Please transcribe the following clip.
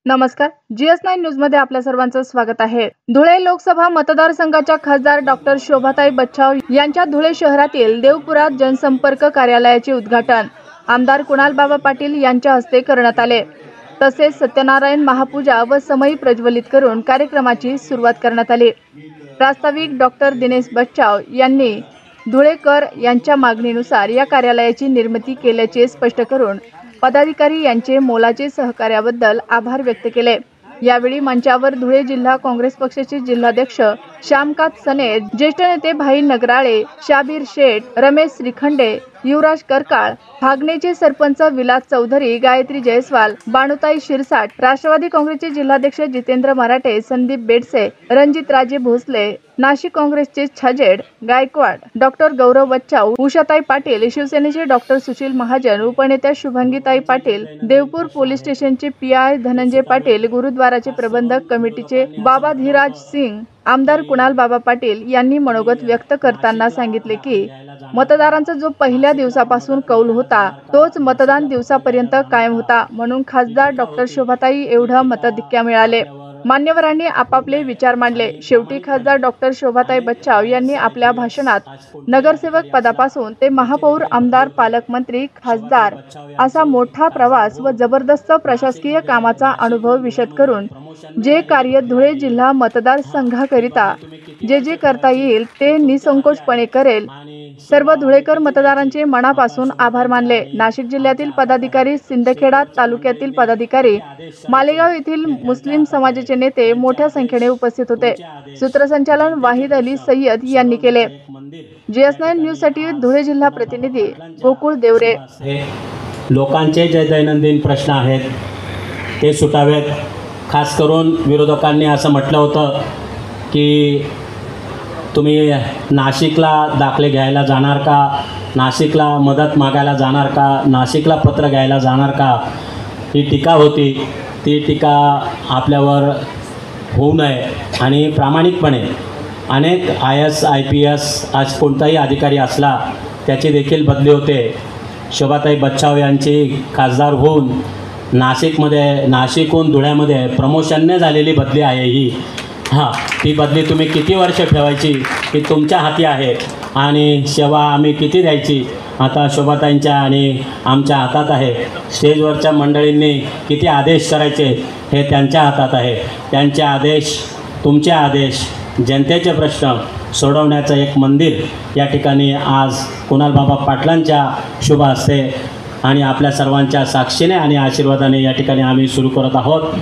नमस्कार, GS9 news मध्ये आपल्या सर्वांचं स्वागत आहे। धुळे लोकसभा मतदारसंघाच्या खासदार डॉक्टर शोभाताई बच्छाव यांच्या धुळे शहरातील देवपुरात जनसंपर्क कार्यालयाचे उद्घाटन आमदार कुणालबाबा पाटील यांच्या हस्ते करण्यात आले। तसेच सत्यनारायण महापूजा व समई प्रज्वलित करून कार्यक्रमाची सुरुवात करण्यात आली। प्रास्ताविक डॉक्टर दिनेश बच्छाव यांनी धुळेकर यांच्या मागणीनुसार या कार्यालयाची निर्मिती केल्याचे स्पष्ट करून पदाधिकारी यांचे मोलाचे सहकार्याबद्दल आभार व्यक्त केले। यावेळी मंचावर धुळे जिल्हा काँग्रेस पक्षाचे जिल्हाध्यक्ष श्यामकांत सने, ज्येष्ठ नेते भाई नगराळे, शाबीर शेठ, रमेश श्रीखंडे, युवराज करकाळ, भागणेचे सरपंच विलास चौधरी, गायत्री जयस्वाल, बाणुताई शिरसाट, राष्ट्रवादी काँग्रेसचे जिल्हाध्यक्ष जितेंद्र मराठे, संदीप बेडसे, रणजित राजे भोसले, नाशिक काँग्रेसचे छाजेड गायकवाड, डॉक्टर गौरव बच्छाव, उषाताई पाटील, शिवसेनेचे डॉक्टर सुशील महाजन, उपनेत्या शुभांगीताई पाटील, देवपूर पोलीस स्टेशनचे PI धनंजय पाटील, गुरुद्वाराचे प्रबंधक कमिटीचे बाबा धीराज सिंग, आमदार कुणालबाबा पाटील यांनी मनोगत व्यक्त करताना सांगितले की मतदारांचा जो पहिल्या दिवसापासून कौल होता तोच मतदान दिवसापर्यंत कायम होता, म्हणून खासदार डॉक्टर शोभाताई एवढं मताधिक्य मिळाले। मान्यवरांनी आपापले विचार मांडले। शेवटी खासदार डॉक्टर शोभाताई बच्छाव यांनी आपल्या भाषणात नगरसेवक पदापासून ते महापौर, आमदार, पालकमंत्री, खासदार असा मोठा प्रवास व जबरदस्त प्रशासकीय कामाचा अनुभव विशद करून जे कार्य धुळे जिल्हा मतदारसंघाकरिता जे करता येईल ते निसंकोचपणे करेल, सर्व धुळेकर मतदारांचे मनापासून आभार मानले। नाशिक जिल्ह्यातील पदाधिकारी, सिंदखेडा तालुक्यातील पदाधिकारी, मालेगाव येथील मुस्लिम समाजाचे नेते मोठ्या संख्येने उपस्थित होते। सूत्रसंचालन वाहिद अली सय्यद यांनी केले। GS9 न्यूज साठी धुळे जिल्हा प्रतिनिधी गोकुळ देवरे। लोकांचे जे दैनंदिन प्रश्न आहेत ते सुटावेत। खास करून विरोधकांनी असं म्हटलं होतं की तुम्ही नाशिकला दाखले घ्यायला जाणार का, नाशिकला मदत मागायला जाणार का, नाशिकला पत्र घ्यायला जाणार का, ही टीका होती। ती टीका आपल्यावर होऊ नये आणि प्रामाणिकपणे अनेक IAS IPS आज कोणताही अधिकारी असला त्याची देखील बदली होते। शोभाताई बच्छाव यांची खासदार होऊन नाशिकहून धुळ्यामध्ये प्रमोशनने झालेली बदली आहे ही। ती बदली तुम्ही किती वर्ष ठेवायची ही तुमच्या हाती आहे आणि सेवा आम्ही किती द्यायची आता शोभाताईंच्या आणि आमच्या हातात आहे। स्टेजवरच्या मंडळींनी किती आदेश करायचे हे त्यांच्या हातात आहे। त्यांचे आदेश, तुमचे आदेश, जनतेचे प्रश्न सोडवण्याचं एक मंदिर या ठिकाणी आज कुणालबाबा पाटलांच्या शुभ हस्ते आणि आपल्या सर्वांच्या साक्षीने आणि आशीर्वादाने या ठिकाणी आम्ही सुरू करत आहोत।